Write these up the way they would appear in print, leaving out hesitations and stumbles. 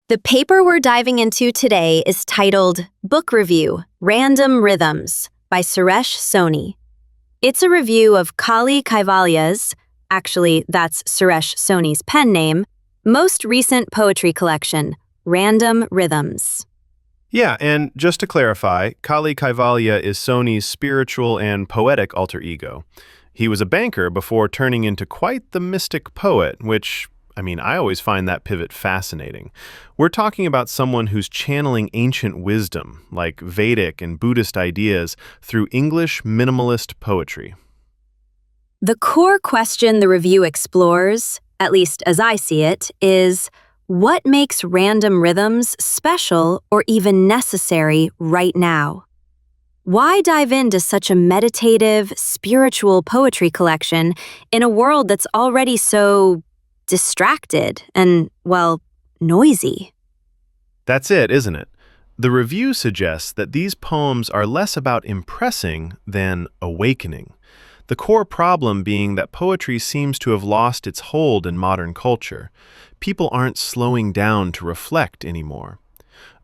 The paper we're diving into today is titled Book Review, Random Rhythms by Suresh Soni. It's a review of Kali Kaivalya's, actually that's Suresh Soni's pen name, most recent poetry collection, Random Rhythms. Yeah, and just to clarify, Kali Kaivalya is Soni's spiritual and poetic alter ego. He was a banker before turning into quite the mystic poet, which, I always find that pivot fascinating. We're talking about someone who's channeling ancient wisdom, like Vedic and Buddhist ideas, through English minimalist poetry. The core question the review explores, at least as I see it, is what makes random rhythms special or even necessary right now? Why dive into such a meditative, spiritual poetry collection in a world that's already so distracted and, noisy? That's it, isn't it? The review suggests that these poems are less about impressing than awakening. The core problem being that poetry seems to have lost its hold in modern culture. People aren't slowing down to reflect anymore.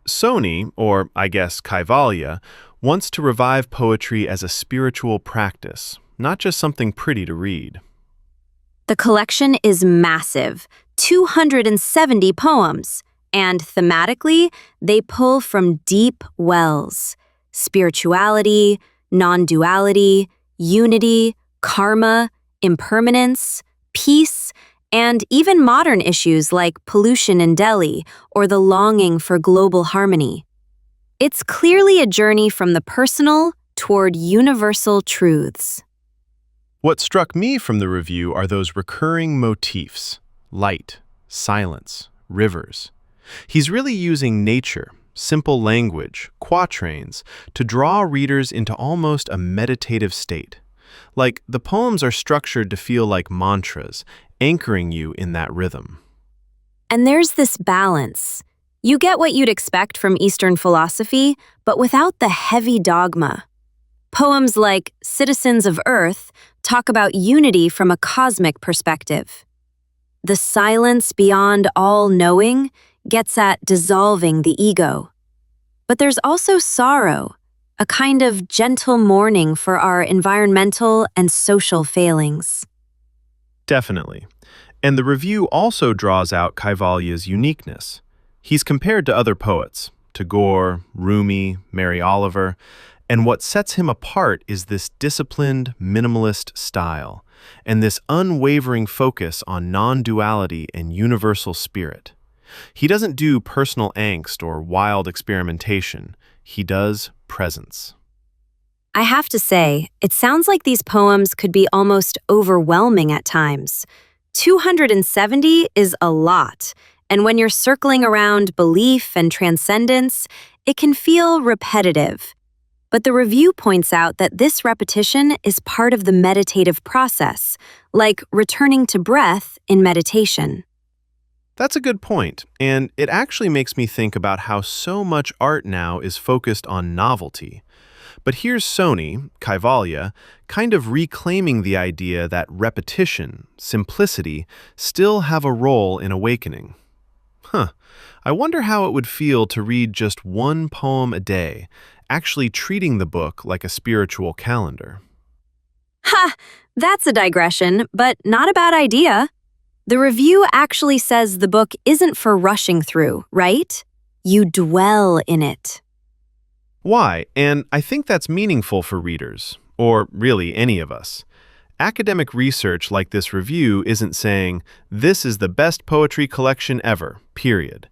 Soni, or I guess Kaivalya, wants to revive poetry as a spiritual practice, not just something pretty to read. The collection is massive, 270 poems, and thematically, they pull from deep wells: spirituality, non-duality, unity, karma, impermanence, peace, and even modern issues like pollution in Delhi or the longing for global harmony. It's clearly a journey from the personal toward universal truths. What struck me from the review are those recurring motifs: light, silence, rivers. He's really using nature, simple language, quatrains, to draw readers into almost a meditative state. Like, the poems are structured to feel like mantras, anchoring you in that rhythm. And there's this balance. You get what you'd expect from Eastern philosophy, but without the heavy dogma. Poems like Citizens of Earth talk about unity from a cosmic perspective. The silence beyond all knowing gets at dissolving the ego. But there's also sorrow, a kind of gentle mourning for our environmental and social failings. Definitely. And the review also draws out Kaivalya's uniqueness. He's compared to other poets, Tagore, Rumi, Mary Oliver, and what sets him apart is this disciplined, minimalist style, and this unwavering focus on non-duality and universal spirit. He doesn't do personal angst or wild experimentation. He does presence. I have to say, it sounds like these poems could be almost overwhelming at times. 270 is a lot, and when you're circling around belief and transcendence, it can feel repetitive. But the review points out that this repetition is part of the meditative process, like returning to breath in meditation. That's a good point, and it actually makes me think about how so much art now is focused on novelty. But here's Soni, Kaivalya, kind of reclaiming the idea that repetition, simplicity, still have a role in awakening. I wonder how it would feel to read just one poem a day, actually treating the book like a spiritual calendar. That's a digression, but not a bad idea. The review actually says the book isn't for rushing through, right? You dwell in it. Why? And I think that's meaningful for readers, or really any of us. Academic research like this review isn't saying, this is the best poetry collection ever, period.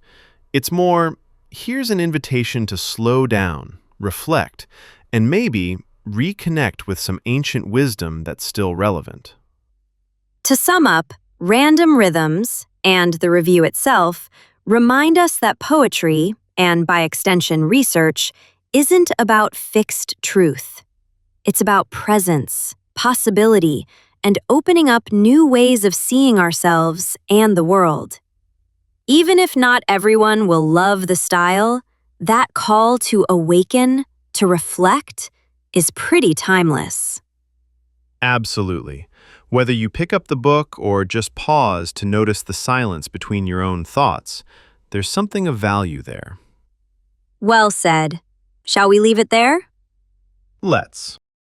It's more, here's an invitation to slow down, reflect, and maybe reconnect with some ancient wisdom that's still relevant. To sum up, Random Rhythms, and the review itself, remind us that poetry, and by extension research, isn't about fixed truth. It's about presence, possibility, and opening up new ways of seeing ourselves and the world. Even if not everyone will love the style, that call to awaken, to reflect, is pretty timeless. Absolutely. Whether you pick up the book or just pause to notice the silence between your own thoughts, There's something of value there. Well said. Shall we leave it there? Let's.